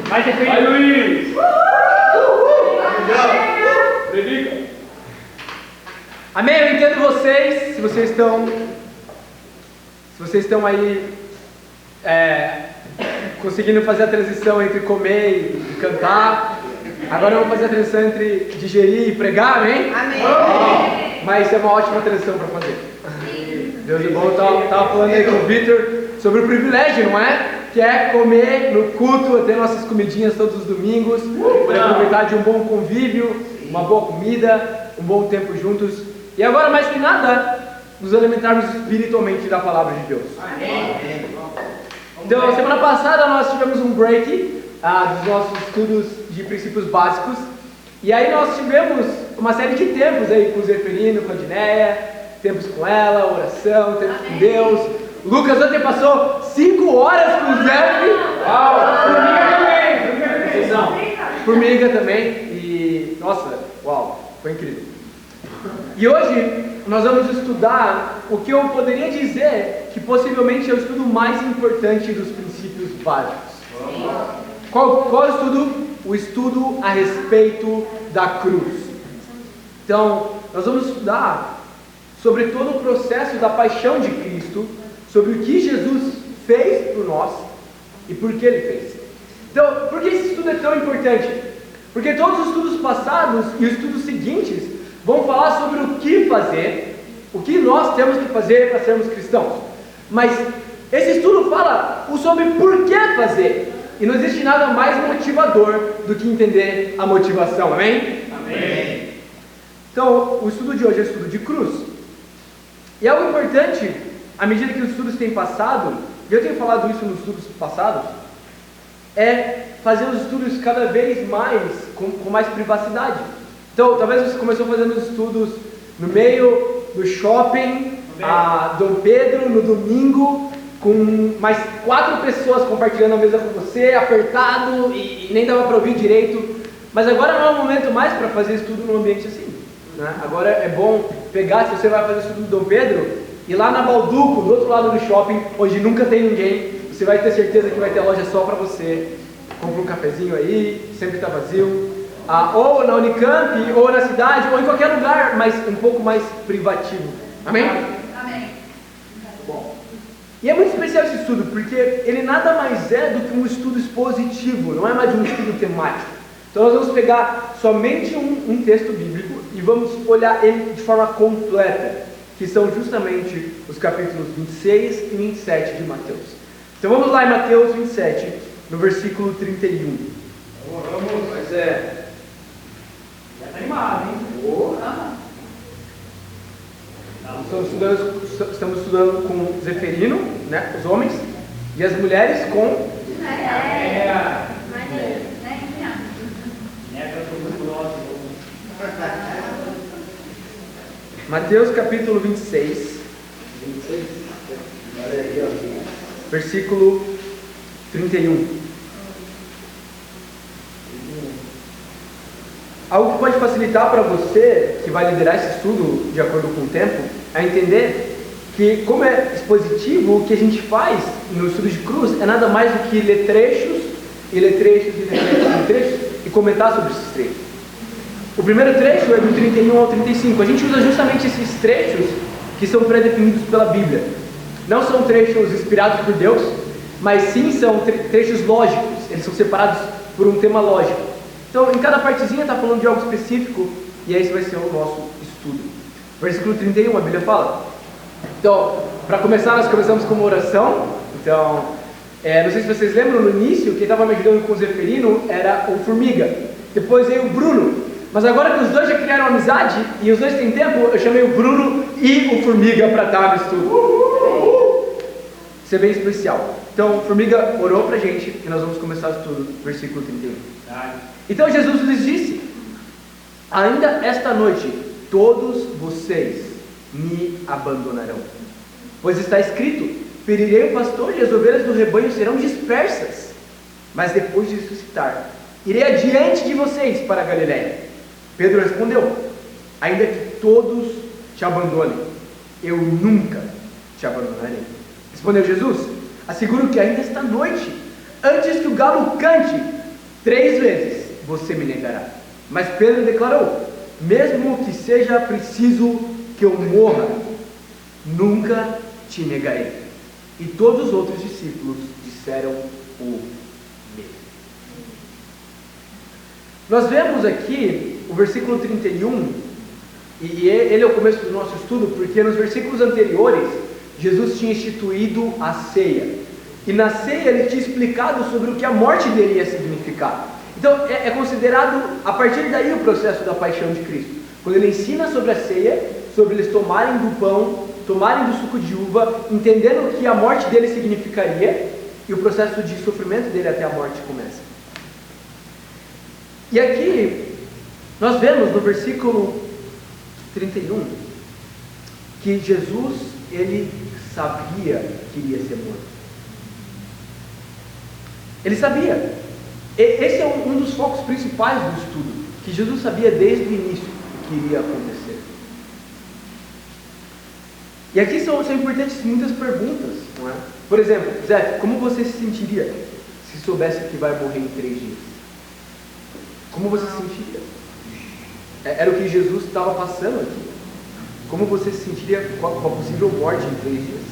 Vai, Luiz! Predica! Amém? Eu entendo vocês, se vocês estão aí conseguindo fazer a transição entre comer e cantar. Agora eu vou fazer a transição entre digerir e pregar, amém? Amém. Mas é uma ótima transição para fazer. Deus é bom. Eu estava falando aí com o Victor sobre o privilégio, não é? Que é comer no culto, ter nossas comidinhas todos os domingos, poder aproveitar de um bom convívio, uma boa comida, um bom tempo juntos. E agora, mais que nada, nos alimentarmos espiritualmente da palavra de Deus. Amém. Então, semana passada nós tivemos um break dos nossos estudos de princípios básicos. E aí nós tivemos uma série de tempos aí com o Zeferino, com a Dinéia, tempos com ela, oração, tempos com Deus. O Lucas ontem passou 5 horas com o Zef. Formiga também. E, nossa, uau, foi incrível. E hoje nós vamos estudar o que eu poderia dizer que possivelmente é o estudo mais importante dos princípios básicos. Qual é o estudo? O estudo a respeito da cruz. Então, nós vamos estudar sobre todo o processo da paixão de Cristo, sobre o que Jesus fez por nós e por que Ele fez. Então, por que esse estudo é tão importante? Porque todos os estudos passados e os estudos seguintes vão falar sobre o que fazer, o que nós temos que fazer para sermos cristãos. Mas esse estudo fala sobre por que fazer. E não existe nada mais motivador do que entender a motivação, amém? Amém. Então, o estudo de hoje é o estudo de cruz. E algo importante, à medida que os estudos têm passado, e eu tenho falado isso nos estudos passados, é fazer os estudos cada vez mais, com mais privacidade. Então, talvez você começou fazendo os estudos no meio do shopping, a Dom Pedro, no domingo, com mais 4 pessoas compartilhando a mesa com você, apertado, e nem dava para ouvir direito. Mas agora não é o momento mais para fazer estudo num ambiente assim, né? Agora é bom pegar, se você vai fazer estudo do Dom Pedro, ir lá na Balduco, do outro lado do shopping, onde nunca tem ninguém, você vai ter certeza que vai ter loja só para você. Compra um cafezinho aí, sempre está vazio. Ou na Unicamp, ou na cidade, ou em qualquer lugar, mas um pouco mais privativo. Amém? Amém. Bom. E é muito especial esse estudo, porque ele nada mais é do que um estudo expositivo, não é mais um estudo temático. Então nós vamos pegar somente um texto bíblico e vamos olhar ele de forma completa, que são justamente os capítulos 26 e 27 de Mateus. Então vamos lá em Mateus 27, no versículo 31. Vamos, mas já está animado, hein? Estamos estudando com Zeferino, né, os homens, e as mulheres com Mateus capítulo 26, versículo 31. Algo que pode facilitar para você, que vai liderar esse estudo de acordo com o tempo, é entender que, como é expositivo, o que a gente faz no estudo de cruz é nada mais do que ler trechos, e ler trechos, e ler trechos, e ler trechos, e comentar sobre esses trechos. O primeiro trecho é do 31 ao 35. A gente usa justamente esses trechos que são pré-definidos pela Bíblia. Não são trechos inspirados por Deus, mas sim são trechos lógicos. Eles são separados por um tema lógico. Então, em cada partezinha está falando de algo específico, e esse vai ser o nosso estudo. Versículo 31, a Bíblia fala. Então, para começar, nós começamos com uma oração. Então, não sei se vocês lembram, no início, quem estava me ajudando com o Zeferino era o Formiga. Depois veio o Bruno. Mas agora que os dois já criaram amizade, e os dois têm tempo, eu chamei o Bruno e o Formiga para estar no estudo. Isso é bem especial. Então, o Formiga orou para a gente, e nós vamos começar o estudo, versículo 31. Então Jesus lhes disse: ainda esta noite todos vocês me abandonarão, pois está escrito: ferirei o pastor e as ovelhas do rebanho serão dispersas. Mas depois de ressuscitar, irei adiante de vocês para a Galiléia. Pedro respondeu: ainda que todos te abandonem, eu nunca te abandonarei. Respondeu Jesus: asseguro que ainda esta noite, antes que o galo cante, 3 vezes você me negará. Mas Pedro declarou: mesmo que seja preciso que eu morra, nunca te negarei. E todos os outros discípulos disseram o mesmo. Nós vemos aqui o versículo 31, e ele é o começo do nosso estudo, porque nos versículos anteriores, Jesus tinha instituído a ceia. E na ceia ele tinha explicado sobre o que a morte dele ia significar. Então é considerado, a partir daí, o processo da paixão de Cristo. Quando ele ensina sobre a ceia, sobre eles tomarem do pão, tomarem do suco de uva, entendendo o que a morte dele significaria, e o processo de sofrimento dele até a morte começa. E aqui, nós vemos no versículo 31, que Jesus, ele sabia que iria ser morto. Ele sabia. Esse é um dos focos principais do estudo, que Jesus sabia desde o início o que iria acontecer. E aqui são importantes muitas perguntas, não é? Por exemplo, Zé, como você se sentiria se soubesse que vai morrer em 3 dias? Como você se sentiria? Era o que Jesus estava passando aqui. Como você se sentiria com a possível morte em 3 dias?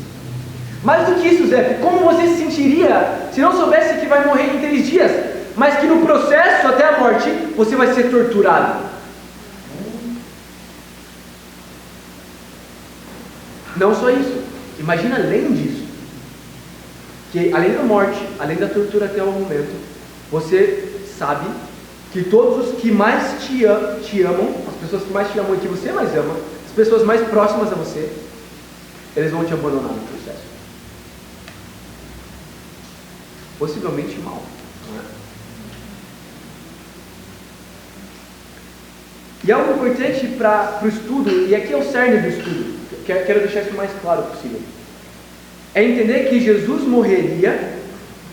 Mais do que isso, Zé, como você se sentiria se não soubesse que vai morrer em 3 dias, mas que no processo até a morte você vai ser torturado? Não só isso, imagina além disso, que além da morte, além da tortura até o momento, você sabe que todos os que mais te amam, as pessoas que mais te amam e que você mais ama, as pessoas mais próximas a você, eles vão te abandonar no processo. Possivelmente mal, não é? E algo importante para o estudo, e aqui é o cerne do estudo, quero deixar isso o mais claro possível, é entender que Jesus morreria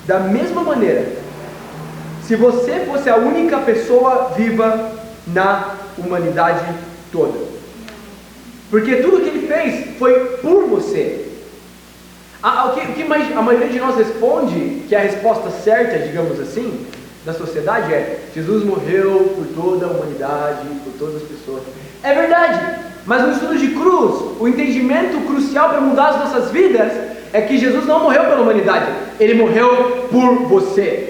da mesma maneira se você fosse a única pessoa viva na humanidade toda. Porque tudo que ele fez foi por você. O que a maioria de nós responde, que é a resposta certa, digamos assim, da sociedade é: Jesus morreu por toda a humanidade, por todas as pessoas. É verdade, mas no estudo de cruz, o entendimento crucial para mudar as nossas vidas é que Jesus não morreu pela humanidade, ele morreu por você.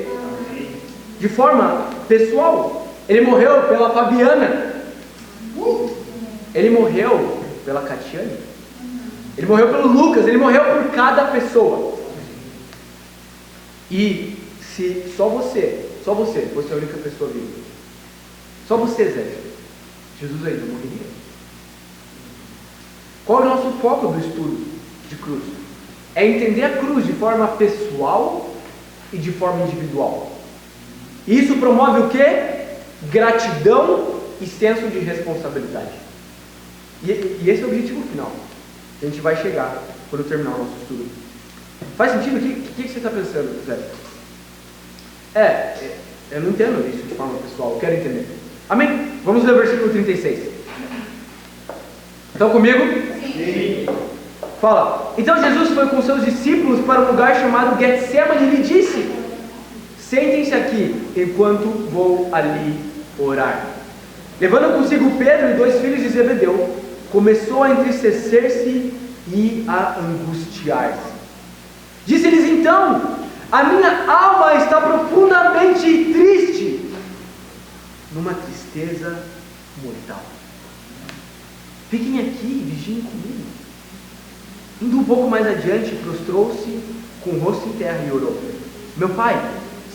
De forma pessoal, ele morreu pela Fabiana, ele morreu pela Catiane, ele morreu pelo Lucas, ele morreu por cada pessoa. E se só você fosse a única pessoa viva, só você, Zé, Jesus ainda morreria. Qual é o nosso foco do estudo de cruz? É entender a cruz de forma pessoal e de forma individual. E isso promove o quê? Gratidão e senso de responsabilidade. E esse é o objetivo final. A gente vai chegar quando terminar o nosso estudo. Faz sentido? O que você está pensando, Zé? Eu não entendo isso de forma pessoal, eu quero entender. Amém? Vamos ler o versículo 36. Estão comigo? Sim. Fala: então Jesus foi com seus discípulos para um lugar chamado Getsemane e lhe disse: sentem-se aqui, enquanto vou ali orar. Levando consigo Pedro e 2 filhos de Zebedeu, começou a entristecer-se e a angustiar-se. Disse-lhes então: a minha alma está profundamente triste, numa tristeza mortal. Fiquem aqui e vigiem comigo. Indo um pouco mais adiante, prostrou-se com o rosto em terra e orou: meu pai,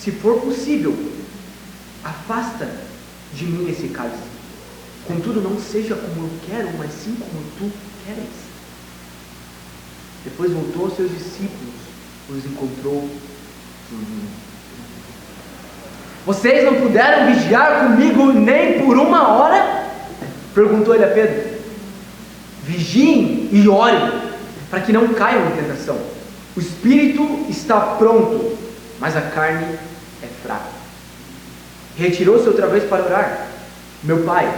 se for possível, afasta de mim esse cálice. Contudo, não seja como eu quero, mas sim como tu queres. Depois voltou aos seus discípulos, os encontrou dormindo. Vocês não puderam vigiar comigo nem por 1 hora? Perguntou ele a Pedro. Vigiem e orem, para que não caiam em tentação. O espírito está pronto, mas a carne é fraca. Retirou-se outra vez para orar. Meu pai,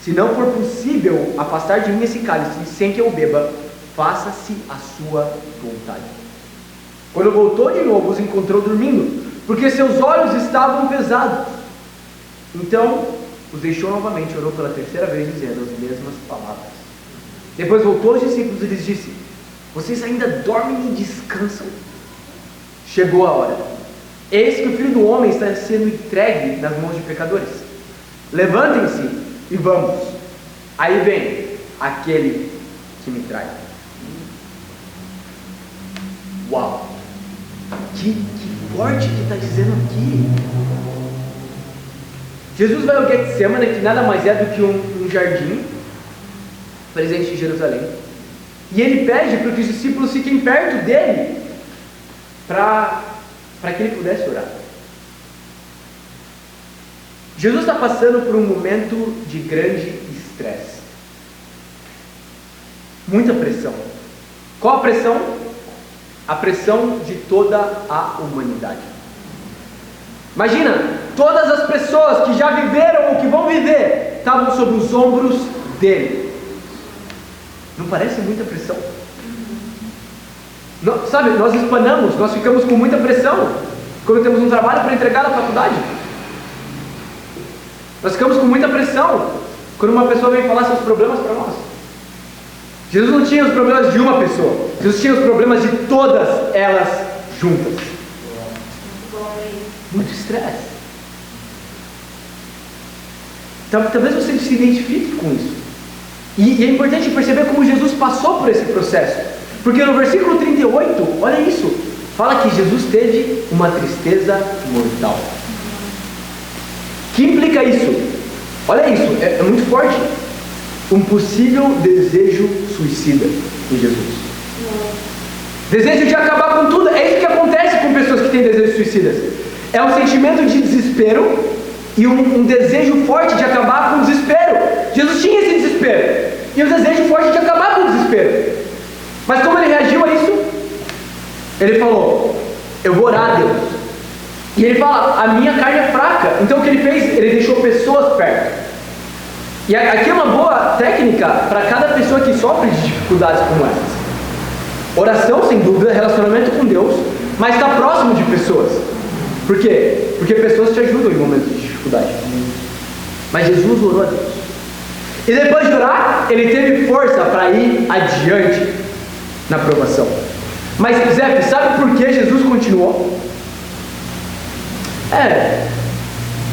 se não for possível afastar de mim esse cálice sem que eu beba, faça-se a sua vontade. Quando voltou de novo, os encontrou dormindo. porque seus olhos estavam pesados. Então, os deixou novamente, orou pela terceira vez, dizendo as mesmas palavras. Depois voltou aos discípulos e lhes disse: vocês ainda dormem e descansam? Chegou a hora. Eis que o Filho do Homem está sendo entregue nas mãos de pecadores. Levantem-se e vamos. Aí vem aquele que me trai. Uau! Que forte que está dizendo aqui. Jesus vai ao Getsemane, que nada mais é do que um jardim presente em Jerusalém. E ele pede para que os discípulos fiquem perto dele para que ele pudesse orar. Jesus está passando por um momento de grande estresse. Muita pressão. Qual a pressão? A pressão de toda a humanidade. Imagina, todas as pessoas que já viveram ou que vão viver estavam sob os ombros dele. Não parece muita pressão? Não, sabe, nós hispanamos, nós ficamos com muita pressão quando temos um trabalho para entregar na faculdade. Nós ficamos com muita pressão quando uma pessoa vem falar seus problemas para nós. Jesus não tinha os problemas de uma pessoa, Jesus tinha os problemas de todas elas juntas. Muito estresse. Talvez você se identifique com isso. E é importante perceber como Jesus passou por esse processo. Porque no versículo 38, olha isso, fala que Jesus teve uma tristeza mortal. O que implica isso? Olha isso, é muito forte. Um possível desejo suicida em Jesus. Desejo de acabar com tudo. É isso que acontece com pessoas que têm desejos suicidas. É um sentimento de desespero e um desejo forte de acabar com o desespero. Jesus tinha esse desespero e um desejo forte de acabar com o desespero. Mas como ele reagiu a isso? Ele falou: eu vou orar a Deus. E ele fala: a minha carne é fraca. Então o que ele fez? Ele deixou pessoas perto. E aqui é uma boa técnica para cada pessoa que sofre de dificuldades como essas. Oração, sem dúvida, relacionamento com Deus, mas está próximo de pessoas. Por quê? Porque pessoas te ajudam em momentos de dificuldade. Mas Jesus orou a Deus. E depois de orar, ele teve força para ir adiante na provação. Mas, Zé, sabe por que Jesus continuou?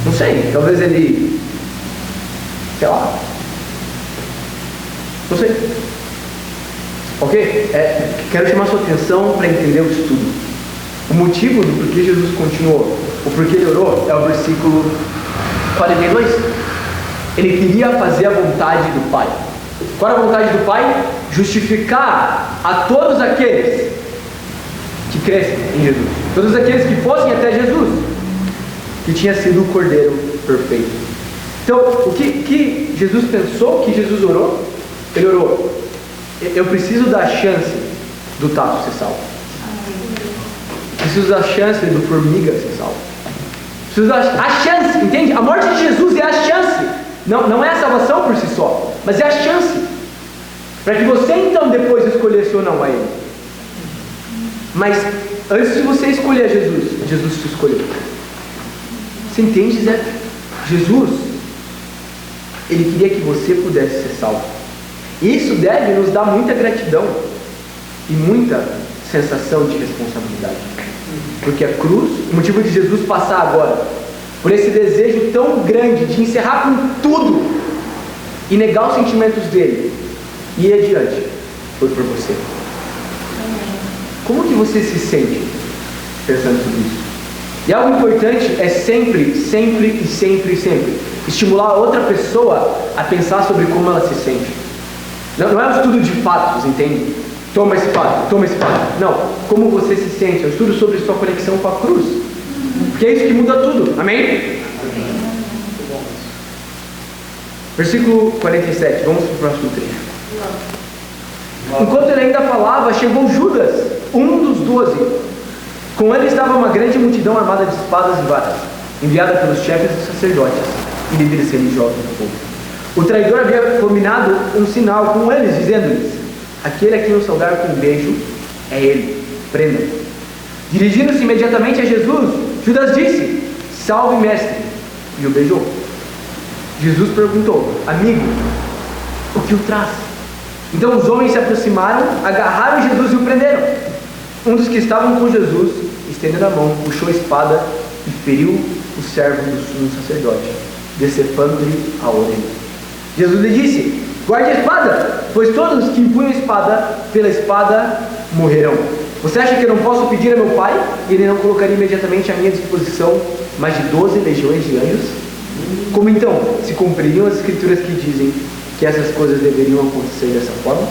Não sei, talvez ele, sei lá, não sei. Ok? Quero chamar sua atenção para entender o estudo. O motivo do porquê Jesus continuou, o porquê ele orou, é o versículo 42. Ele queria fazer a vontade do Pai. Qual era a vontade do Pai? Justificar a todos aqueles que crescem em Jesus, todos aqueles que fossem até Jesus, que tinha sido o Cordeiro perfeito. Então, o que Jesus pensou, que Jesus orou? Ele orou: eu preciso da chance do tato ser salvo. Preciso da chance do formiga ser salvo. Preciso da chance, entende? A morte de Jesus é a chance. Não é a salvação por si só, mas é a chance para que você então depois escolhesse ou não a Ele. Mas antes de você escolher Jesus, Jesus te escolheu. Você entende, Zé? Jesus, Ele queria que você pudesse ser salvo. E isso deve nos dar muita gratidão e muita sensação de responsabilidade. Porque a cruz, o motivo de Jesus passar agora por esse desejo tão grande de encerrar com tudo e negar os sentimentos dele e ir adiante, foi por você. Como que você se sente pensando sobre isso? E algo importante é sempre estimular a outra pessoa a pensar sobre como ela se sente. Não é um estudo de fatos, entende? Toma esse fato. Não, como você se sente. É um estudo sobre sua conexão com a cruz. Porque é isso que muda tudo. Amém? Versículo 47. Vamos para o próximo trecho. Enquanto ele ainda falava, chegou Judas, um dos 12. Com ele estava uma grande multidão armada de espadas e varas, enviada pelos chefes dos sacerdotes e líderes religiosos do povo. O traidor havia combinado um sinal com eles, dizendo-lhes: aquele a quem eu saudar com um beijo é ele, prendam. Dirigindo-se imediatamente a Jesus, Judas disse: salve, mestre, e o beijou. Jesus perguntou: amigo, o que o traz? Então os homens se aproximaram, agarraram Jesus e o prenderam. Um dos que estavam com Jesus, estendendo a mão, puxou a espada e feriu o servo do sumo sacerdote, decepando-lhe a orelha. Jesus lhe disse: guarde a espada, pois todos que empunham a espada, pela espada morrerão. Você acha que eu não posso pedir a meu Pai, e Ele não colocaria imediatamente à minha disposição mais de 12 legiões de anjos? Como então se cumpririam as escrituras que dizem que essas coisas deveriam acontecer dessa forma?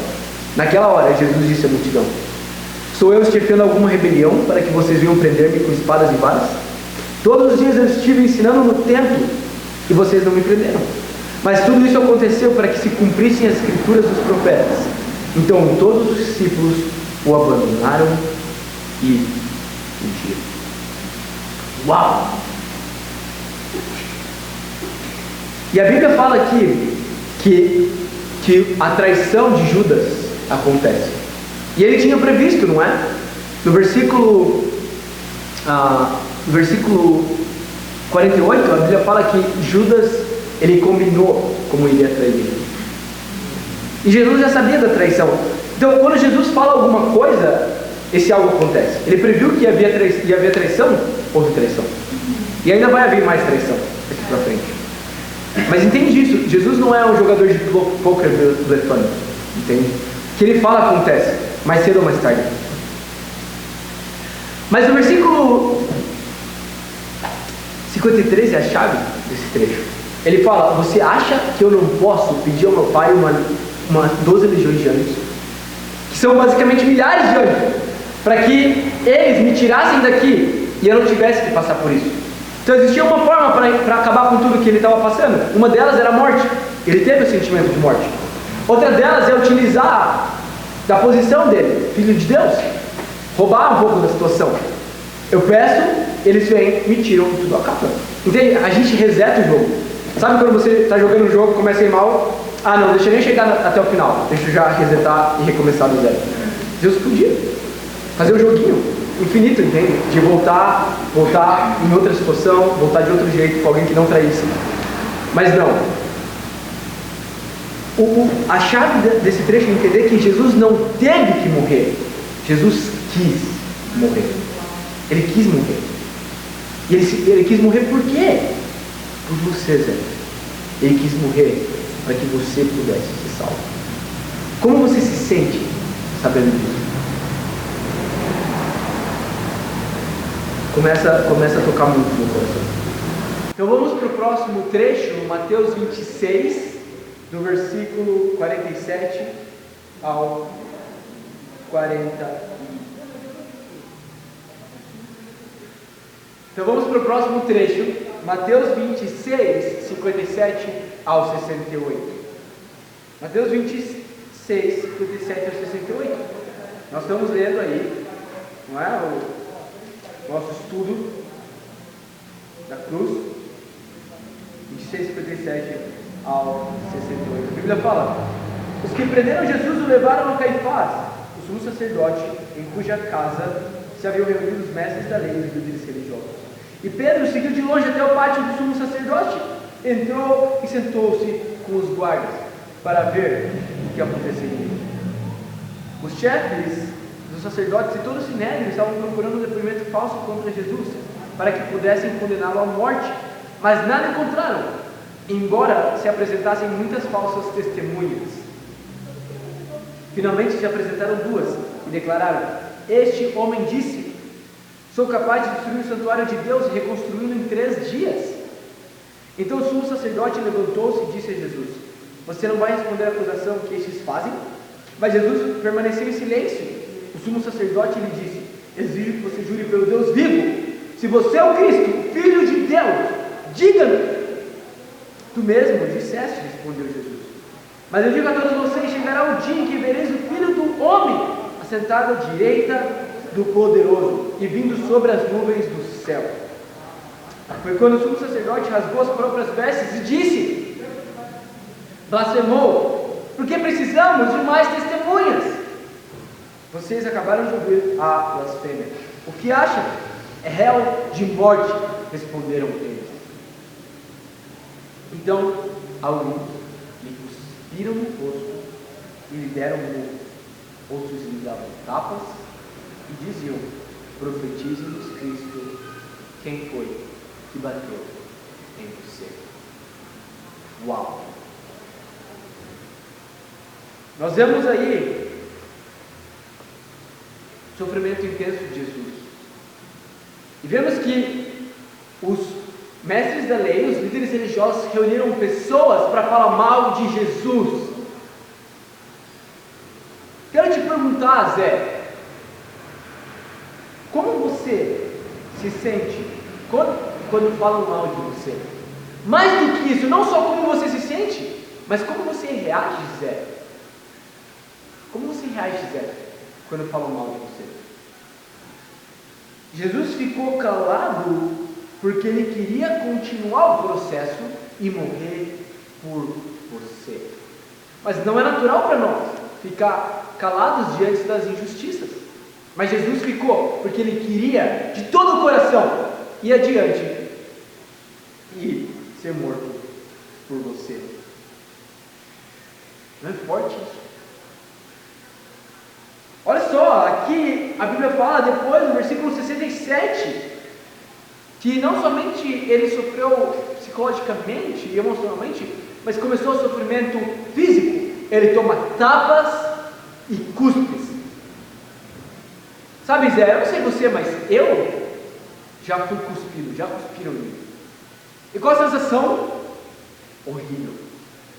Naquela hora, Jesus disse à multidão: sou eu estifando alguma rebelião para que vocês venham prender-me com espadas e varas? Todos os dias eu estive ensinando no templo e vocês não me prenderam. Mas tudo isso aconteceu para que se cumprissem as escrituras dos profetas. Então todos os discípulos o abandonaram e fugiram. Uau! E a Bíblia fala aqui que a traição de Judas acontece. E ele tinha previsto, não é? No versículo 48, a Bíblia fala que Judas, ele combinou como iria trair. E Jesus já sabia da traição. Então, quando Jesus fala alguma coisa, esse algo acontece. Ele previu que ia haver traição, houve traição. E ainda vai haver mais traição daqui para frente. Mas entende isso, Jesus não é um jogador de poker bletônico, entende? O que ele fala acontece, mais cedo ou mais tarde. Mas no versículo 53 é a chave desse trecho. Ele fala: você acha que eu não posso pedir ao meu Pai uma 12 legiões de anjos, que são basicamente milhares de anjos, para que eles me tirassem daqui e eu não tivesse que passar por isso? Então existia uma forma para acabar com tudo que ele estava passando. Uma delas era a morte. Ele teve o sentimento de morte. Outra delas é utilizar da posição dele, filho de Deus, roubar um pouco da situação. Eu peço, eles vêm, me tiram, tudo acaba. Entende? A gente reseta o jogo. Sabe quando você está jogando um jogo, começa a ir mal? Ah não, deixa eu nem chegar até o final, deixa eu já resetar e recomeçar do zero. Deus podia fazer um joguinho infinito, entende? De voltar em outra situação, voltar de outro jeito, com alguém que não traísse. Mas não. A chave desse trecho é entender que Jesus não teve que morrer. Jesus quis morrer. Ele quis morrer. E ele quis morrer por quê? Por você, Zé. Ele quis morrer para que você pudesse ser salvo. Como você se sente sabendo disso? Começa a tocar muito no coração. Então vamos para o próximo trecho, Mateus 26, do versículo 47 ao 40. Então vamos para o próximo trecho, Mateus 26, 57 ao 68. Mateus 26, 57 ao 68. Nós estamos lendo aí, não é? O nosso estudo da cruz, 26, 57 ao 68. A Bíblia fala: os que prenderam Jesus o levaram a Caifás, o sumo sacerdote, em cuja casa se haviam reunido os mestres da lei e os líderes religiosos. E Pedro seguiu de longe até o pátio do sumo sacerdote, entrou e sentou-se com os guardas para ver o que aconteceria. Os chefes dos sacerdotes e todo o sinédrio estavam procurando um depoimento falso contra Jesus, para que pudessem condená-lo à morte, mas nada encontraram, embora se apresentassem muitas falsas testemunhas. Finalmente se apresentaram duas e declararam: este homem disse: sou capaz de destruir o santuário de Deus e reconstruí-lo em 3 dias. Então o sumo sacerdote levantou-se e disse a Jesus: você não vai responder à acusação que estes fazem? Mas Jesus permaneceu em silêncio. O sumo sacerdote lhe disse: exijo que você jure pelo Deus vivo. Se você é o Cristo, Filho de Deus, diga-me. Tu mesmo disseste, respondeu Jesus. Mas eu digo a todos vocês: chegará o dia em que vereis o Filho do Homem assentado à direita do Poderoso e vindo sobre as nuvens do céu. Foi quando o sumo sacerdote rasgou as próprias vestes e disse: blasfemou, porque precisamos de mais testemunhas. Vocês acabaram de ouvir a blasfêmia. O que acham? é réu de morte, responderam eles. Então, ao lhe cuspiram no rosto e lhe deram um murro. Outros lhe davam tapas e diziam: profetize-nos, Cristo, quem foi que bateu em você? Uau! Nós vemos aí o sofrimento intenso de Jesus. E vemos que os mestres da lei, os líderes religiosos, reuniram pessoas para falar mal de Jesus. Quero te perguntar, Zé, como você se sente quando falam mal de você? Mais do que isso, não só como você se sente, mas como você reage, Zé. Como você reage, Zé, quando falam mal de você? Jesus ficou calado porque ele queria continuar o processo e morrer por você. Mas não é natural para nós ficar calados diante das injustiças. Mas Jesus ficou porque ele queria de todo o coração ir adiante e ser morto por você. Não é forte isso? Olha só, aqui a Bíblia fala depois, no versículo 67, que não somente ele sofreu psicologicamente e emocionalmente, mas começou o sofrimento físico. Ele toma tapas e cuspes. Sabe, Zé, eu não sei você, mas eu já fui cuspido, já cuspiram em mim. E qual a sensação? Horrível.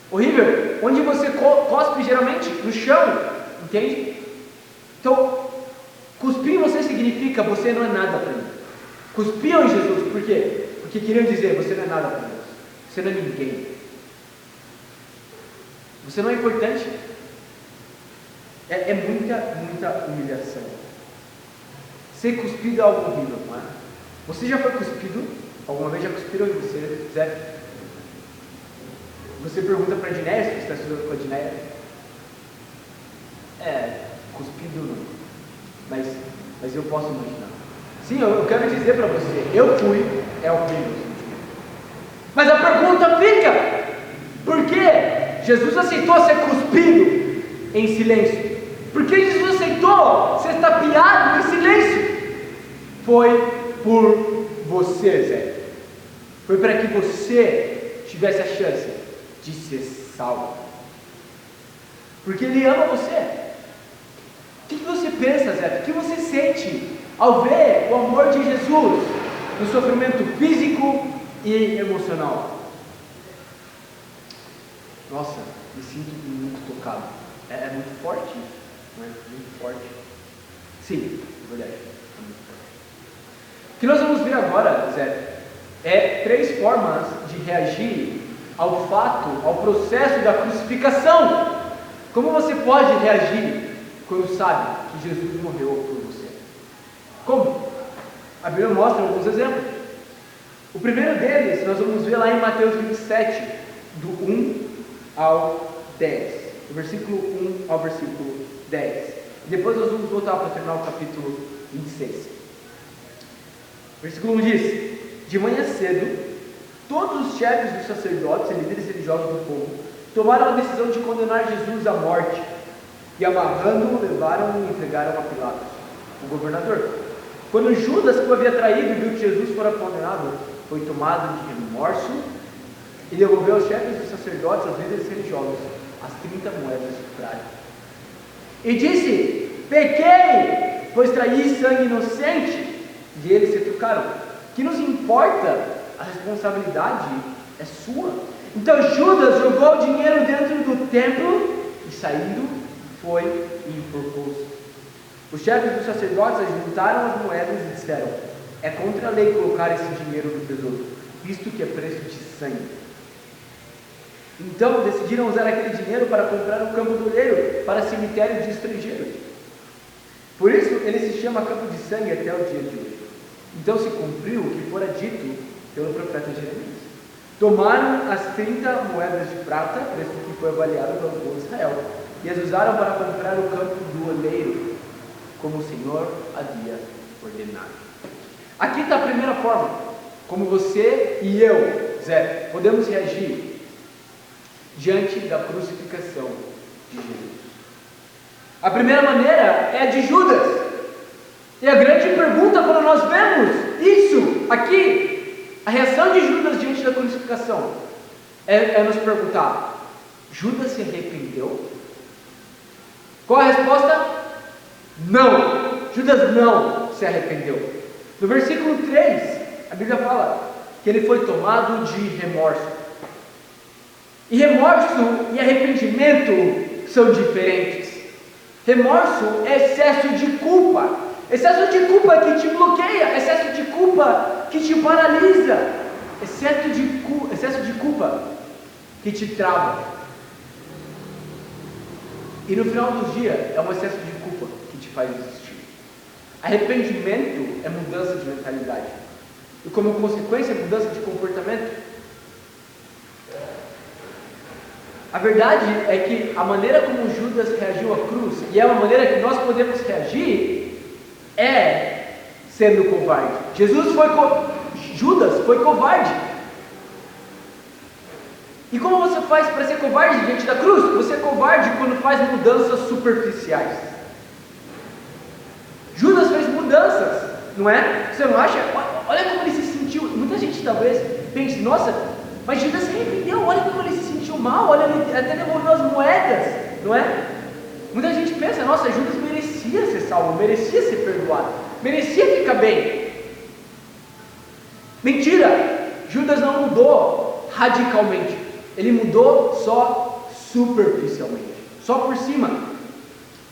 Horrível. Onde você cospe geralmente? No chão, entende? Então, cuspir em você significa você não é nada para mim. Cuspiam em Jesus, por quê? Porque queriam dizer, você não é nada para Deus. Você não é ninguém. Você não é importante. É muita humilhação. Ser cuspido é algo horrível, não é? Você já foi cuspido? Alguma vez já cuspiram em você, Zé? Você pergunta para a Dinéia, se você está estudando com a Dinéia. Cuspido não. Mas eu posso imaginar. Sim, eu quero dizer para você, eu fui, é horrível. Mas a pergunta fica, por que Jesus aceitou ser cuspido em silêncio? Por que Jesus aceitou ser tapeado em silêncio? Foi por você, Zé. Foi para que você tivesse a chance de ser salvo. Porque Ele ama você. O que você pensa, Zé? O que você sente ao ver o amor de Jesus no sofrimento físico e emocional? Nossa, me sinto muito tocado. É muito forte, não é? Muito forte. Sim, é verdade. É muito forte. O que nós vamos ver agora, Zé, é 3 formas de reagir ao fato, ao processo da crucificação. Como você pode reagir quando sabe que Jesus morreu por você? Como? A Bíblia mostra alguns exemplos. O primeiro deles, nós vamos ver lá em Mateus 27, do 1 ao 10. Do versículo 1 ao versículo 10. E depois nós vamos voltar para terminar o capítulo 26. Versículo 1 diz: de manhã cedo, todos os chefes dos sacerdotes e líderes religiosos do povo tomaram a decisão de condenar Jesus à morte. E amarrando-o, levaram-o e entregaram a Pilatos, o governador. Quando Judas, que o havia traído, viu que Jesus fora condenado, foi tomado de remorso e devolveu aos chefes dos sacerdotes, aos líderes religiosos, as 30 moedas de prata. E disse: pequei, pois traí sangue inocente. E eles se trucaram. Que nos importa? A responsabilidade é sua. Então Judas jogou o dinheiro dentro do templo e, saindo, foi e enforcou-se. Os chefes dos sacerdotes ajuntaram as moedas e disseram: é contra a lei colocar esse dinheiro no tesouro, visto que é preço de sangue. Então decidiram usar aquele dinheiro para comprar um campo do oleiro para cemitério de estrangeiros. Por isso ele se chama campo de sangue até o dia de hoje. Então se cumpriu o que fora dito pelo profeta Jeremias. Tomaram as 30 moedas de prata, preço que foi avaliado pelo povo de Israel, e as usaram para comprar o campo do oleiro, como o Senhor havia ordenado. Aqui está a primeira forma, como você e eu, Zé, podemos reagir diante da crucificação de Jesus. A primeira maneira é a de Judas. E a grande pergunta quando nós vemos isso aqui, a reação de Judas diante da crucificação, é nos perguntar: Judas se arrependeu? Qual a resposta? Não! Judas não se arrependeu. No versículo 3, a Bíblia fala que ele foi tomado de remorso. E remorso e arrependimento são diferentes. Remorso é excesso de culpa. Excesso de culpa que te bloqueia, excesso de culpa que te paralisa, excesso de culpa que te trava. E no final do dia é um excesso de culpa que te faz desistir. Arrependimento é mudança de mentalidade. E como consequência, mudança de comportamento. A verdade é que a maneira como Judas reagiu à cruz, e é uma maneira que nós podemos reagir, é sendo covarde. Judas foi covarde. E como você faz para ser covarde diante da cruz? Você é covarde quando faz mudanças superficiais. Judas fez mudanças, não é? Você não acha? Olha como ele se sentiu. Muita gente talvez pense: nossa, mas Judas se arrependeu, olha como ele se sentiu mal, olha, ele até devolveu as moedas, não é? Muita gente pensa: nossa, Judas merecia ser salvo, merecia ser perdoado, merecia ficar bem. Mentira! Judas não mudou radicalmente, ele mudou só superficialmente, só por cima.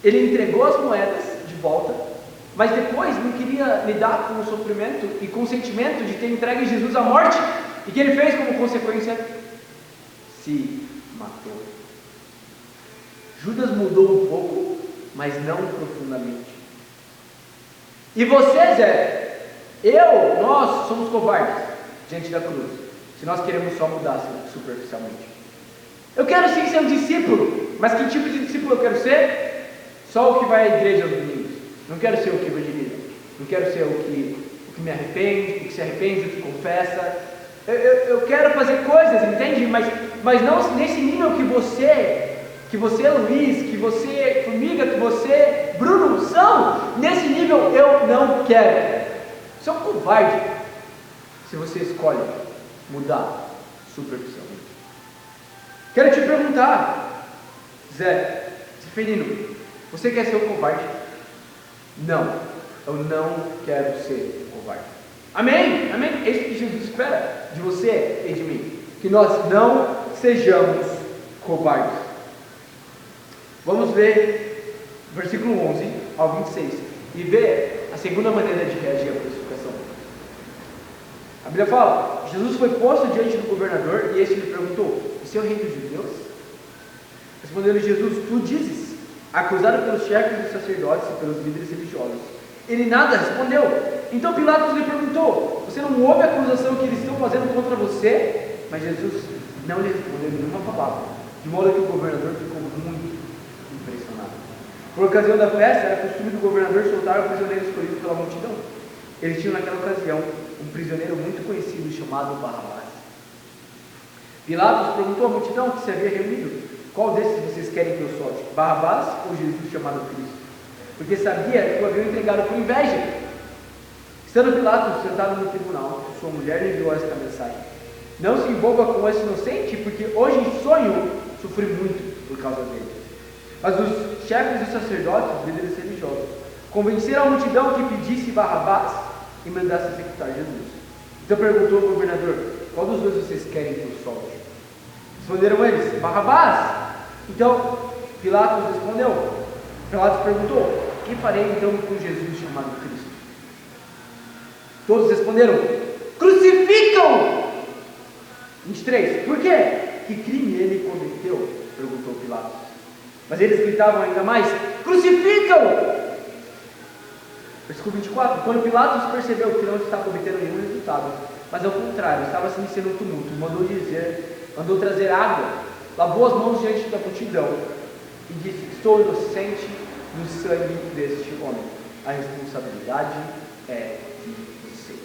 Ele entregou as moedas de volta, mas depois não queria lidar com o sofrimento e com o sentimento de ter entregue Jesus à morte. E que ele fez como consequência? Se matou. Judas mudou um pouco, mas não profundamente. E você, Zé, nós somos covardes diante da cruz, se nós queremos só mudar superficialmente. Eu quero sim ser um discípulo, mas que tipo de discípulo eu quero ser? Só o que vai à igreja aos domingos. Não quero ser o que evangeliza. Não quero ser o que me arrepende, o que se arrepende, o que confessa. Eu quero fazer coisas, entende? Mas não nesse nível que você, Luiz, que você, Formiga, que você, Bruno, são. Nesse nível eu não quero. Você é um covarde se você escolhe mudar superficialmente. Quero te perguntar, Zé Seferino, você quer ser um covarde? Não, eu não quero ser covarde. Amém? Amém? É isso que Jesus espera de você e de mim. Que nós não sejamos covardes. Vamos ver versículo 11 ao 26 e ver a segunda maneira de reagir à crucificação. A Bíblia fala: Jesus foi posto diante do governador e este lhe perguntou: "Você é o rei dos judeus?" Respondeu-lhe Jesus: "Tu dizes." Acusado pelos chefes dos sacerdotes e pelos líderes religiosos. Ele nada respondeu. Então Pilatos lhe perguntou: "Você não ouve a acusação que eles estão fazendo contra você?" Mas Jesus não lhe respondeu nenhuma palavra, de modo que o governador ficou muito impressionado. Por ocasião da festa, era costume do governador soltar o prisioneiro escolhido pela multidão. Eles tinham naquela ocasião um prisioneiro muito conhecido chamado Barrabás. Pilatos perguntou à multidão que se havia reunido: "Qual desses vocês querem que eu solte? Barrabás ou Jesus chamado Cristo?" Porque sabia que o haviam entregado por inveja. Estando Pilatos sentado no tribunal, sua mulher lhe enviou esta mensagem: "Não se envolva com esse inocente, porque hoje em sonho sofri muito por causa dele." Mas os chefes dos sacerdotes, os líderes religiosos, convenceram a multidão que pedisse Barrabás e mandasse executar Jesus. Então perguntou ao governador: "Qual dos dois vocês querem que eu solte?" Responderam eles: "Barrabás." Então Pilatos respondeu. Pilatos perguntou: "Que farei então com Jesus chamado Cristo?" Todos responderam: "Crucificam!" 23. Por quê? Que crime ele cometeu? Perguntou Pilatos. Mas eles gritavam ainda mais: "Crucificam!" Versículo 24. Quando Pilatos percebeu que não estava obtendo nenhum resultado, mas ao contrário, estava se iniciando um tumulto, mandou trazer água, lavou as mãos diante da multidão e disse: "Estou inocente do sangue deste homem. A responsabilidade é de vocês."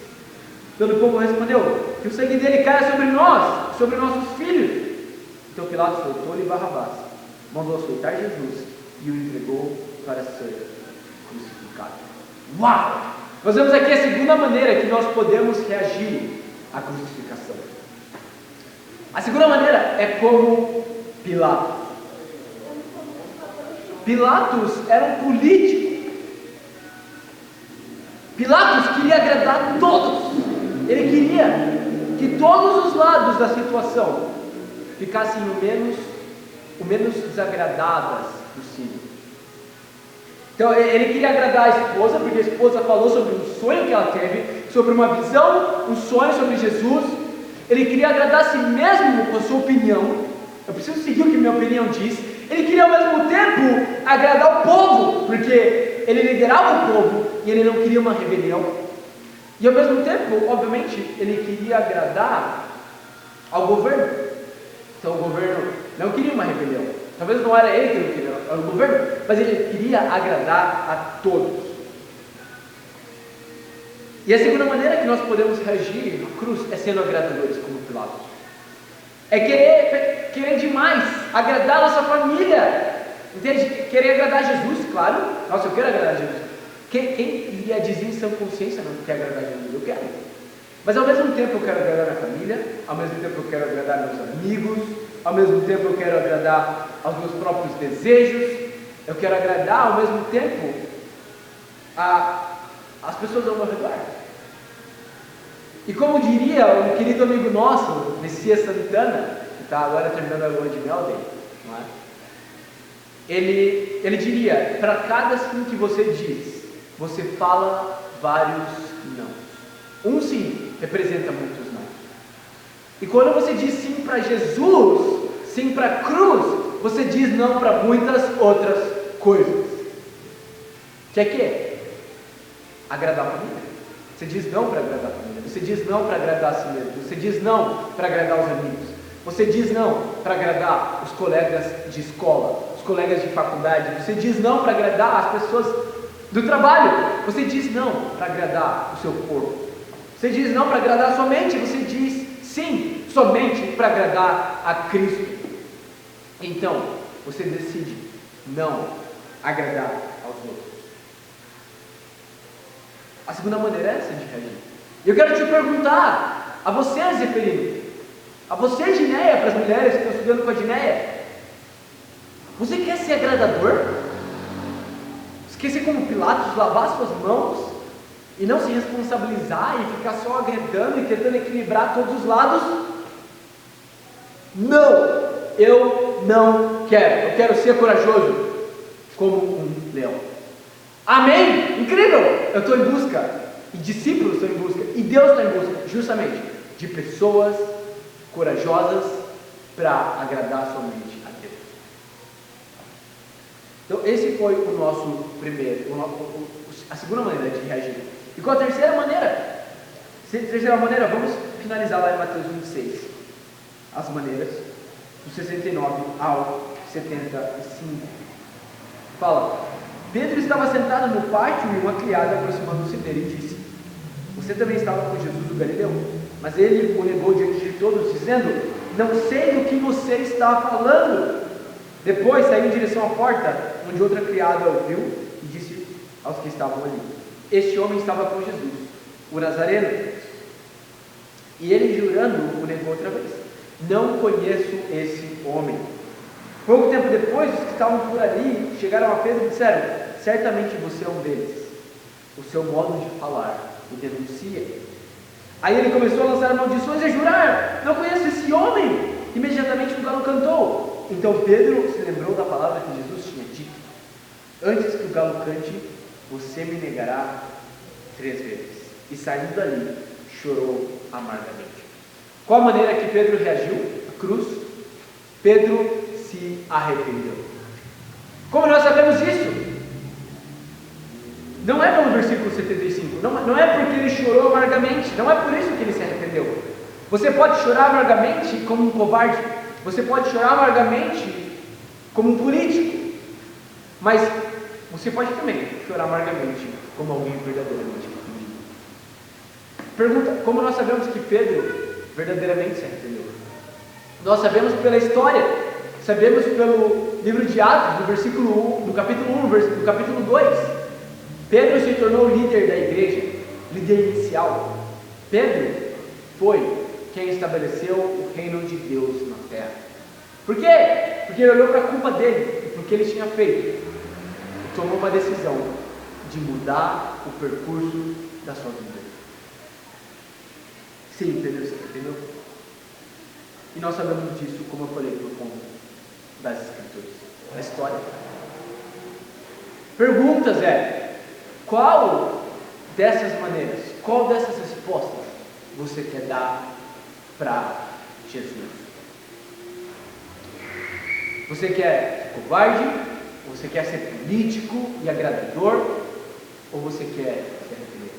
Todo o povo respondeu: que o sangue dele caia sobre nós, sobre nossos filhos. Então Pilatos soltou-lhe Barrabás, mandou soltar Jesus e o entregou para ser crucificado. Uau! Nós vemos aqui a segunda maneira que nós podemos reagir à crucificação. A segunda maneira é como Pilatos. Pilatos era um político. Pilatos queria agradar a todos. Ele queria que todos os lados da situação ficassem o menos desagradadas possível. Então ele queria agradar a esposa, porque a esposa falou sobre um sonho que ela teve, sobre uma visão, um sonho sobre Jesus. Ele queria agradar a si mesmo com a sua opinião. Eu preciso seguir o que minha opinião diz. Ele queria ao mesmo tempo agradar o povo, porque ele liderava o povo e ele não queria uma rebelião. E ao mesmo tempo, obviamente, ele queria agradar ao governo. Então o governo não queria uma rebelião. Talvez não era ele que não queria, era o governo, mas ele queria agradar a todos. E a segunda maneira que nós podemos reagir à cruz é sendo agradadores, como Pilatos. É querer demais, agradar a nossa família. Entende? Querer agradar a Jesus, claro. Nossa, eu quero agradar a Jesus. Quem iria dizer em sã consciência não quer agradar a Jesus? Eu quero. Mas ao mesmo tempo eu quero agradar a minha família, ao mesmo tempo eu quero agradar meus amigos, ao mesmo tempo eu quero agradar aos meus próprios desejos, eu quero agradar ao mesmo tempo as pessoas ao meu redor. E como diria um querido amigo nosso, Messias Santana, que está agora terminando a lua de mel dele, não é? Ele diria: para cada sim que você diz, você fala vários não. Um sim representa muitos não. E quando você diz sim para Jesus, sim para a cruz, você diz não para muitas outras coisas. Que é que? Agradar a família. Você diz não para agradar a família. Você diz não para agradar a si mesmo. Você diz não para agradar os amigos. Você diz não para agradar os colegas de escola, os colegas de faculdade. Você diz não para agradar as pessoas do trabalho. Você diz não para agradar o seu corpo. Você diz não para agradar a sua mente. Você diz sim somente para agradar a Cristo. Então, você decide não agradar aos outros. A segunda maneira é essa de reagir. E eu quero te perguntar, a você, Zeferino, a você, Gineia, para as mulheres que estão estudando com a Gineia, você quer ser agradador? Você quer ser como Pilatos, lavar suas mãos e não se responsabilizar e ficar só agradando e tentando equilibrar todos os lados? Não, eu não quero. Eu quero ser corajoso como um leão. Amém? Incrível! Eu estou em busca, e discípulos estão em busca, e Deus está em busca, justamente, de pessoas corajosas para agradar somente a Deus. Então, esse foi o nosso primeiro, a segunda maneira de reagir. E qual a terceira maneira? Terceira maneira, vamos finalizar lá em Mateus 26. As maneiras, do 69 ao 75. Fala: Pedro estava sentado no pátio e uma criada aproximando-se dele e disse: Você também estava com Jesus o Galileu? Mas ele o negou diante de todos, dizendo: Não sei do que você está falando. Depois saiu em direção à porta, onde outra criada ouviu e disse aos que estavam ali: Este homem estava com Jesus, o Nazareno. E ele, jurando, o negou outra vez: Não conheço esse homem. Pouco tempo depois, os que estavam por ali chegaram a Pedro e disseram: Certamente você é um deles. O seu modo de falar o denuncia. Aí ele começou a lançar maldições e a jurar: Não conheço esse homem. Imediatamente o galo cantou. Então Pedro se lembrou da palavra que Jesus tinha dito: Antes que o galo cante, você me negará 3 vezes. E saindo dali, chorou amargamente. Qual a maneira que Pedro reagiu à cruz? Pedro se arrependeu. Como nós sabemos isso? Não é pelo versículo 75, não é porque ele chorou amargamente, não é por isso que ele se arrependeu. Você pode chorar amargamente como um covarde, você pode chorar amargamente como um político, mas você pode também chorar amargamente como alguém verdadeiramente. Pergunta, como nós sabemos que Pedro verdadeiramente se arrependeu? Nós sabemos pela história, sabemos pelo livro de Atos, no capítulo 1, no capítulo 2. Pedro se tornou líder da igreja, líder inicial. Pedro foi quem estabeleceu o reino de Deus na terra. Por quê? Porque ele olhou para a culpa dele e para o que ele tinha feito e tomou uma decisão de mudar o percurso da sua vida. Sim, Pedro se arrependeu. E nós sabemos disso, como eu falei, por conta das Escrituras, da história. Perguntas qual dessas maneiras, qual dessas respostas você quer dar para Jesus? Você quer ser covarde? Você quer ser político e agradador? Ou você quer se arrepender?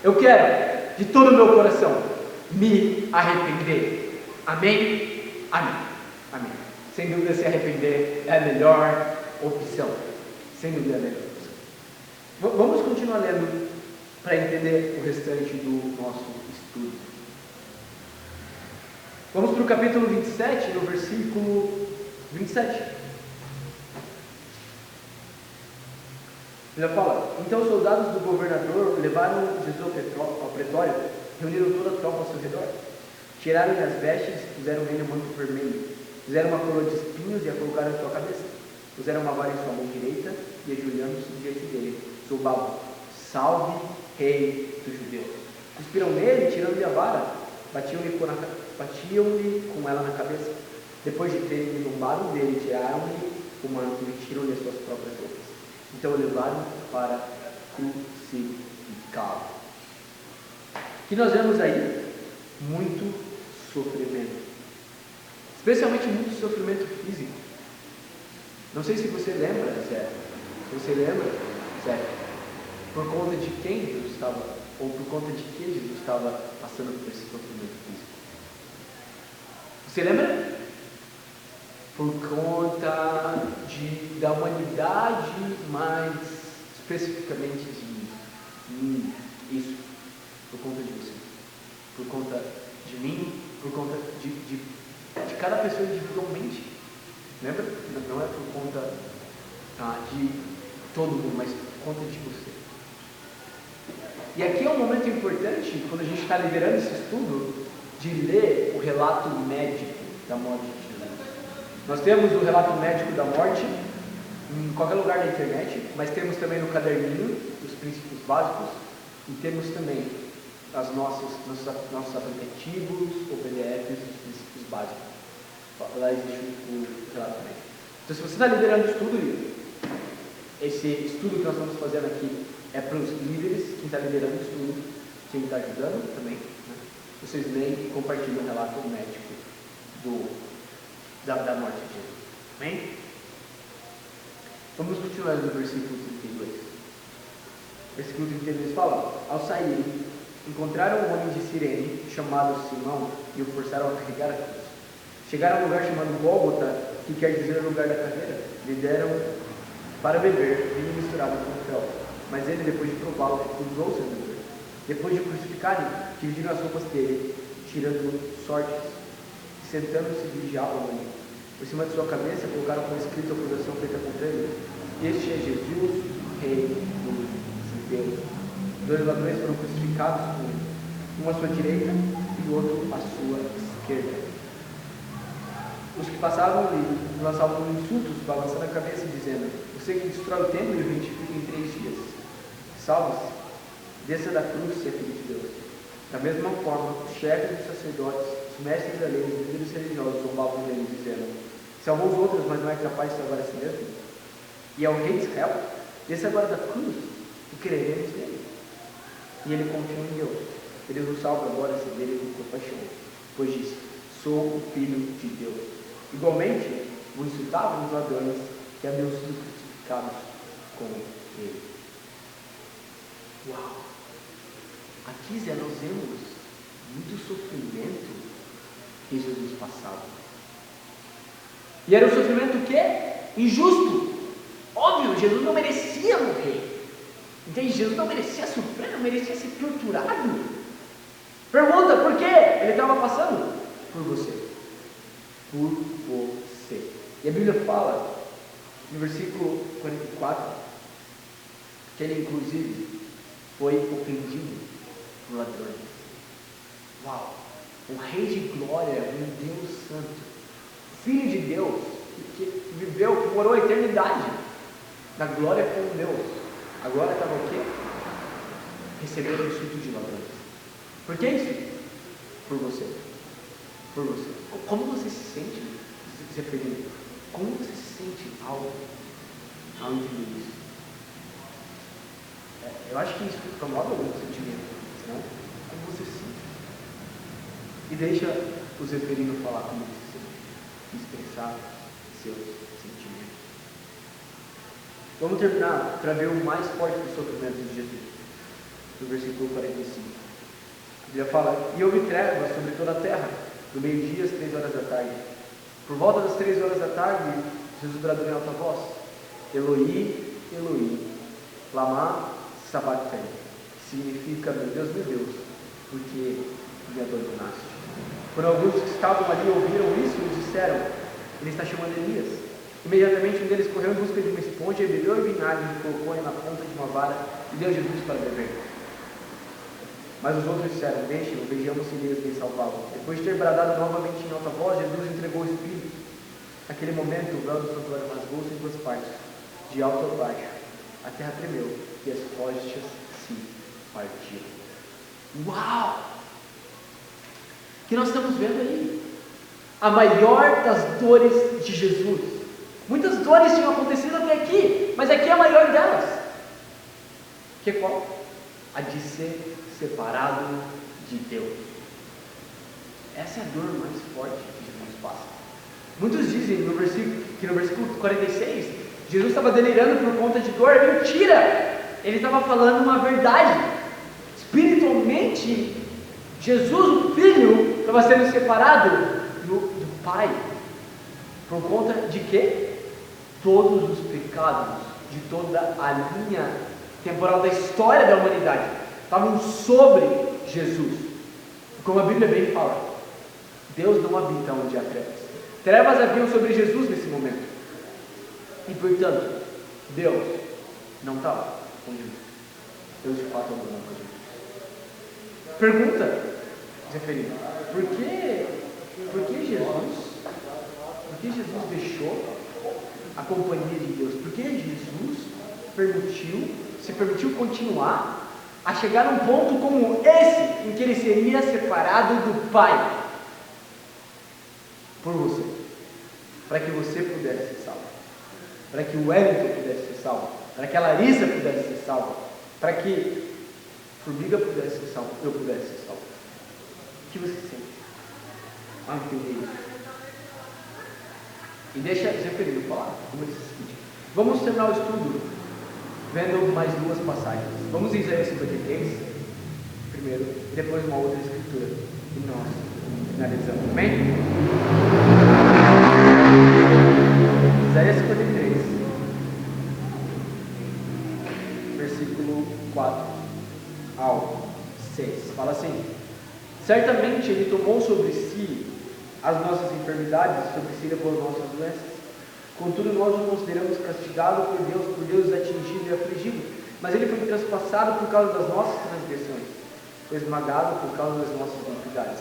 Eu quero, de todo o meu coração, me arrepender. Amém? Amém. Amém. Sem dúvida, se arrepender é a melhor opção. Sem dúvida, é a melhor opção. Vamos continuar lendo para entender o restante do nosso estudo. Vamos para o capítulo 27, no versículo 27. Ele fala: então os soldados do governador levaram Jesus ao pretório, reuniram toda a tropa ao seu redor, tiraram-lhe as vestes, puseram nele um manto vermelho, fizeram uma coroa de espinhos e a colocaram em sua cabeça, puseram uma vara em sua mão direita e, ajoelhando-se diante dele, zombavam: salve, rei dos judeus. Cuspiram nele, tirando-lhe a vara, batiam-lhe com ela na cabeça. Depois de terem zombado dele, tiraram-lhe o manto e tiram-lhe as suas próprias roupas. Então o levaram para crucificá-lo. Que nós vemos aí muito sofrimento, especialmente muito sofrimento físico. Não sei se você lembra, Zé. Se você lembra, Zé, por conta de quem Jesus estava, ou por conta de que Jesus estava passando por esse sofrimento físico. Você lembra? Por conta da humanidade, mais especificamente de mim. Isso, por conta de você, por conta de mim, por conta de cada pessoa individualmente. Lembra? Não é por conta de todo mundo, mas por conta de você. E aqui é um momento importante, quando a gente está liderando esse estudo, de ler o relato médico da morte de Jesus. Nós temos o relato médico da morte em qualquer lugar da internet, mas temos também no caderninho os princípios básicos e temos também nossos aplicativos ou PDFs dos princípios básicos. Lá existe o relato médico. Então, se você está liderando o estudo, esse estudo que nós estamos fazendo aqui é para os líderes, quem está liderando o estudo, quem está ajudando também, né? Vocês leem e compartilham o relato médico da morte de Jesus. Amém? Vamos continuar no versículo 32. Versículo 32 fala: ao saírem, encontraram um homem de Cirene, chamado Simão, e o forçaram a carregar a cruz. Chegaram a um lugar chamado Gólgota, que quer dizer lugar da caveira. Lhe deram para beber vinho misturado com fel, mas ele, depois de prová-lo, recusou-se a beber. Depois de crucificarem, dividiram as roupas dele, tirando sortes, e sentando-se vigiavam ali. Por cima de sua cabeça colocaram como escrito a acusação feita contra ele: este é Jesus, rei dos judeus. Dois ladrões foram crucificados com ele, um à sua direita e o outro à sua esquerda. Os que passavam ali lançavam insultos, balançando a cabeça, dizendo: você que destrói o templo e o vivifica em 3 dias, salve-se, desça da cruz, se é filho de Deus. Da mesma forma, os chefes dos sacerdotes, os mestres da lei e os líderes religiosos zombavam dele, dizendo: salvou os outros, mas não é capaz de salvar a si mesmo? E ao rei de Israel, desça agora da cruz e creremos nele. E ele confiou em Deus. Ele nos salva agora se dele com compaixão, pois disse: sou o filho de Deus. Igualmente, o insultavam os ladrões que haviam sido crucificados com ele. Uau! Aqui, Zé, nós vemos muito sofrimento que Jesus passava. E era um sofrimento o quê? Injusto. Óbvio, Jesus não merecia morrer. Entende? Jesus não merecia sofrer, não merecia ser torturado. Pergunta, por quê? Ele estava passando por você. Por você. E a Bíblia fala, no versículo 44, que ele inclusive foi ofendido por ladrões. Uau! Um Rei de glória, um Deus santo, Filho de Deus, que viveu, que morou a eternidade na glória com Deus. Agora estava o quê? Recebendo o insulto de ladrões. Por que isso? Por você. Por você. Como você se sente, Zeferino? Como você se sente ao entender isso? Eu acho que isso promove algum sentimento, não? Como você se sente? E deixa o Zeferino falar como ele se sente, expressar seus sentimentos. Vamos terminar para ver o mais forte do sofrimento de Jesus, no versículo 45. A Bíblia fala: e houve trevas sobre toda a terra, do meio-dia às 3 horas da tarde. Por volta das 3 horas da tarde, Jesus bradou em alta voz: Eloi, Eloi, lama sabachthani, que significa: meu Deus, por que me abandonaste? Quando alguns que estavam ali ouviram isso, eles disseram: ele está chamando Elias. Imediatamente um deles correu em busca de uma esponja e bebeu o vinagre e colocou na ponta de uma vara e deu a Jesus para beber. Mas os outros disseram: deixem-no, vejamos se Elias vem salvá-lo. Depois de ter bradado novamente em alta voz, Jesus entregou o Espírito. Naquele momento, o véu do santuário rasgou-se em duas partes, de alto a baixo. A terra tremeu e as rochas se partiram. Uau! O que nós estamos vendo aí? A maior das dores de Jesus. Muitas dores tinham acontecido até aqui, mas aqui é a maior delas. Que qual? A de ser separado de Deus. Essa é a dor mais forte que Jesus passa. Muitos dizem que no versículo 46, Jesus estava delirando por conta de dor. Mentira! Ele estava falando uma verdade. Espiritualmente, Jesus, o Filho, estava sendo separado do Pai. Por conta de quê? Todos os pecados de toda a linha temporal da história da humanidade estavam sobre Jesus. Como a Bíblia bem fala, Deus não habita onde há trevas. Trevas haviam sobre Jesus nesse momento. E portanto, Deus não estava com Jesus. Deus de fato abandonou com Jesus. Pergunta, Zeferino, por que Jesus deixou a companhia de Deus? Por que Jesus se permitiu continuar a chegar a um ponto como esse, em que ele seria separado do Pai? Por você. Para que você pudesse ser salvo. Para que o Wellington pudesse ser salvo. Para que a Larissa pudesse ser salva. Para que Formiga pudesse ser salvo. Eu pudesse ser salvo. O que você sente ao entender isso? E deixa Zeferino falar como ele se sente. Vamos terminar o estudo vendo mais duas passagens. Vamos em Isaías 53 primeiro, e depois uma outra escritura. E nós finalizamos. Amém? Isaías 53, versículo 4 ao 6. Fala assim: certamente Ele tomou sobre si as nossas enfermidades, sobre si levou as nossas doenças. Contudo, nós o consideramos castigado por Deus atingido e afligido. Mas Ele foi transpassado por causa das nossas transgressões, foi esmagado por causa das nossas iniquidades.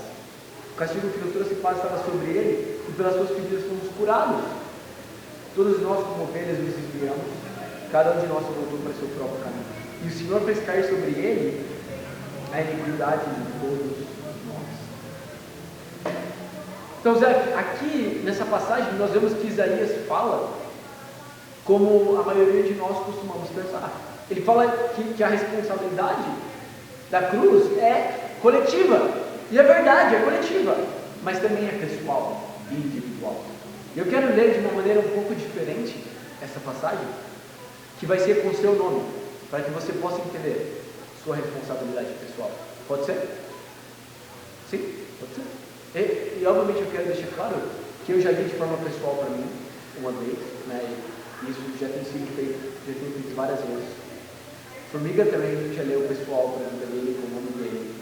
O castigo que nos trouxe paz estava sobre Ele, e pelas suas feridas fomos curados. Todos nós, como ovelhas, nos desviamos, cada um de nós voltou para o seu próprio caminho. E o Senhor fez cair sobre Ele a iniquidade de todos nós. Então, Zé, aqui nessa passagem nós vemos que Isaías fala como a maioria de nós costumamos pensar. Ele fala que a responsabilidade da cruz é coletiva. E é verdade, é coletiva, mas também é pessoal e individual. Eu quero ler de uma maneira um pouco diferente essa passagem, que vai ser com o seu nome, para que você possa entender sua responsabilidade pessoal. Pode ser? Sim? Pode ser? E obviamente eu quero deixar claro que eu já li de forma pessoal para mim uma vez, né? E isso já tem sido feito, várias vezes. Formiga também já leu pessoal para mim também, com o nome dele.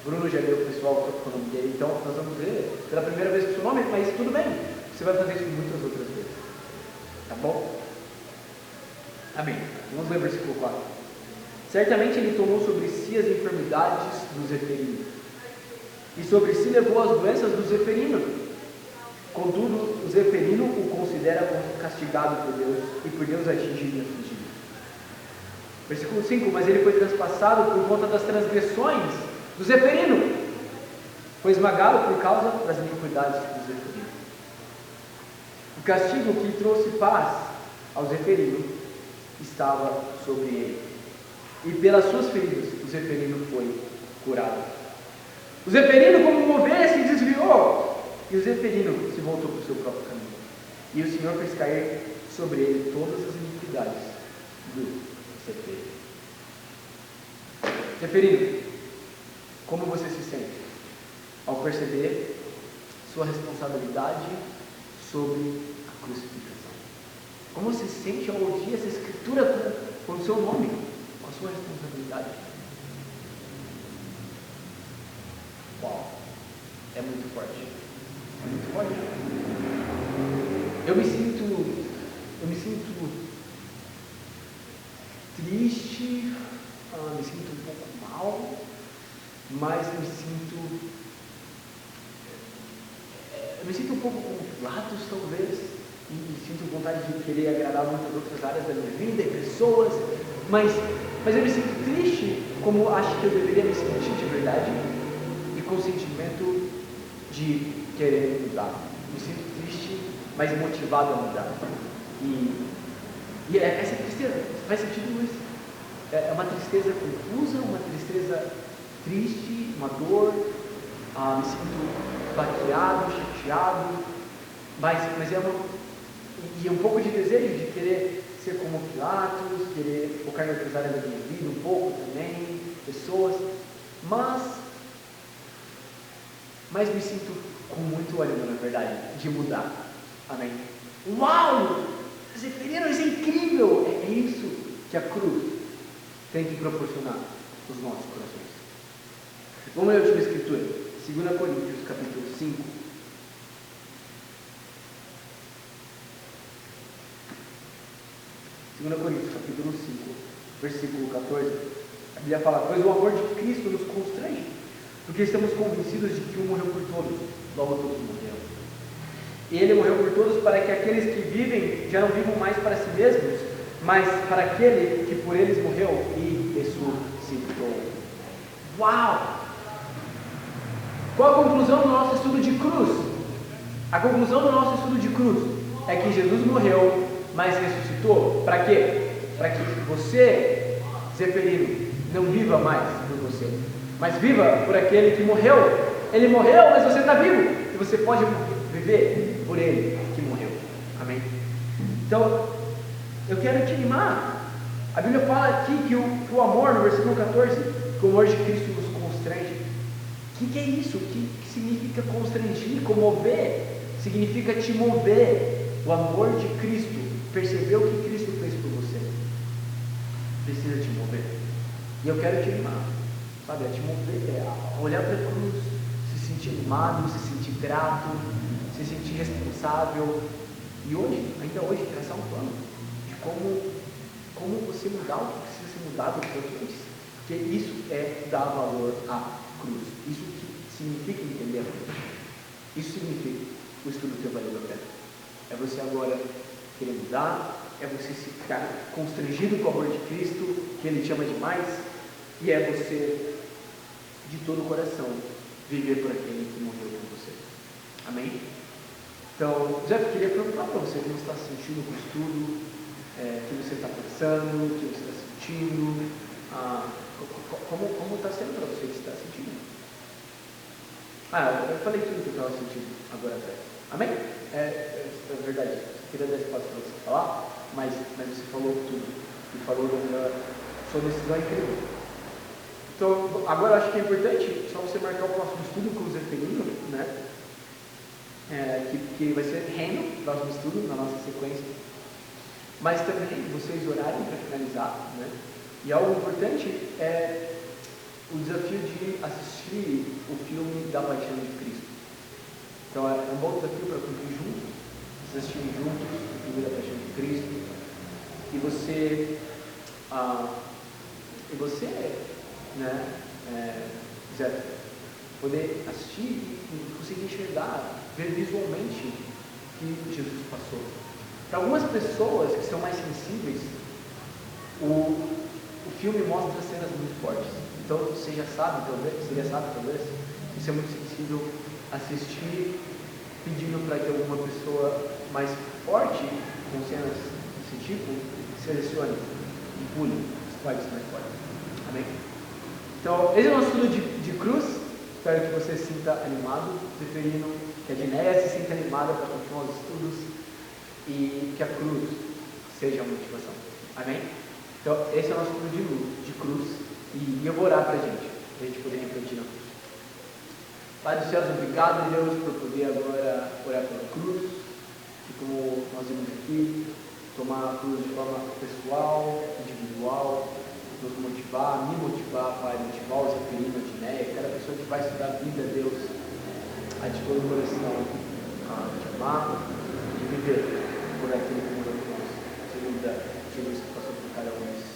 Bruno já leu o pessoal com o nome dele, então nós vamos ler pela primeira vez com o seu nome, mas tudo bem, você vai fazer isso muitas outras vezes, tá bom? Amém. Vamos ler o versículo 4. Certamente ele tomou sobre si as enfermidades dos eferinos, e sobre si levou as doenças dos eferinos. Contudo, o zeferino o considera como castigado por Deus, e por Deus atingido e afligido. Versículo 5, mas ele foi transpassado por conta das transgressões do zeferino, foi esmagado por causa das iniquidades do zeferino. O castigo que trouxe paz ao zeferino estava sobre ele, e pelas suas feridas o zeferino foi curado. O zeferino, como uma ovelha, se desviou, e o zeferino se voltou para o seu próprio caminho, e o Senhor fez cair sobre ele todas as iniquidades do zeferino. Zeferino, como você se sente ao perceber sua responsabilidade sobre a crucificação? Como você se sente ao ouvir essa escritura com o seu nome, com a sua responsabilidade? Uau, é muito forte. É muito forte. Eu me sinto triste, me sinto um pouco mal, mas eu me sinto um pouco como Pilatos, talvez, e sinto vontade de querer agradar muitas outras áreas da minha vida e pessoas, mas eu me sinto triste, como acho que eu deveria me sentir de verdade, e com o sentimento de querer mudar. Me sinto triste, mas motivado a mudar. E essa tristeza, faz sentido isso? É uma tristeza confusa, uma tristeza triste, uma dor, me sinto baqueado, chateado, mas é um pouco de desejo de querer ser como Pilatos, querer focar em outras áreas da minha vida um pouco também, pessoas, mas me sinto com muito ânimo, na verdade, de mudar. Amém? Uau! Zeferino, isso é incrível! É isso que a cruz tem que proporcionar aos nossos corações. Vamos ler a última escritura, 2 Coríntios, capítulo 5. Coríntios, capítulo 5, versículo 14. A Bíblia fala: pois o amor de Cristo nos constrange, porque estamos convencidos de que um morreu por todos, logo todos morreram. E ele morreu por todos para que aqueles que vivem já não vivam mais para si mesmos, mas para aquele que por eles morreu e ressuscitou. Uau! Qual a conclusão do nosso estudo de cruz? A conclusão do nosso estudo de cruz é que Jesus morreu, mas ressuscitou. Para quê? Para que você, zeferino, não viva mais por você, mas viva por aquele que morreu. Ele morreu, mas você está vivo, e você pode viver por ele que morreu. Amém? Então, eu quero te animar. A Bíblia fala aqui que o amor, no versículo 14, que o amor de Cristo nos constrange. O que é isso? O que significa constrangir? Comover significa te mover. O amor de Cristo, perceber o que Cristo fez por você, precisa te mover. E eu quero te animar, sabe? A te mover, a olhar para a cruz, se sentir animado, se sentir grato, se sentir responsável. E hoje, ainda hoje, traçar um plano de como você mudar o que precisa ser mudado antes. Porque isso é dar valor à cruz. Isso que significa entender a cruz. Isso significa o estudo ter valido a pena. É você agora querer mudar, é você ficar constrangido com o amor de Cristo, que Ele te ama demais, e é você, de todo o coração, viver por aquele que morreu por você. Amém? Então, José, eu queria perguntar para você como você está se sentindo com o estudo, o que você está pensando, o que você está sentindo, como está sendo para você o que você está sentindo. Eu falei tudo que eu estava sentindo agora atrás. Amém? É verdade, eu queria dar espaço para você falar, mas você falou tudo, e falou da sua decisão incrível. Então, agora eu acho que é importante só você marcar o próximo estudo com o zeferino, né? Que vai ser reino, o próximo estudo, na nossa sequência. Mas também vocês orarem para finalizar, né? E algo importante é o desafio de assistir o filme da Paixão de Cristo. Então é um bom desafio para cumprir juntos, assistir juntos o filme da Paixão de Cristo, e você, né, Zé, poder assistir e conseguir enxergar, ver visualmente o que Jesus passou. Para algumas pessoas que são mais sensíveis, o filme mostra cenas muito fortes. Então você já sabe, talvez, isso é muito sensível assistir, pedindo para que alguma pessoa mais forte, com cenas desse tipo, selecione e pule as partes mais fortes. Amém? Então, esse é o nosso estudo de cruz. Espero que você se sinta animado, preferindo que a Dinéia se sinta animada para continuar os estudos e que a cruz seja a motivação. Amém? Então, esse é o nosso estudo de cruz, e eu vou orar para a gente poder refletir na cruz. Pai dos céus, obrigado, Deus, por poder agora orar pela cruz, e como nós vimos aqui, tomar a cruz de forma pessoal, individual, nos motivar, me motivar, Pai, motivar o Zeferino, a Dinéia, cada pessoa que vai estudar a vida, Deus, a de todo o coração, a te amar e viver por aquilo que mudou por nós, segundo Jesus que passou por cada um desses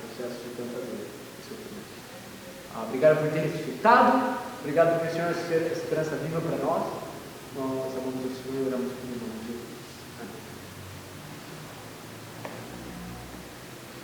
processos de tanta dor e sofrimento. Obrigado por ter ressuscitado, obrigado por o Senhor ser esperança viva para nós. Nós amamos o Senhor e oramos com o nome de Jesus.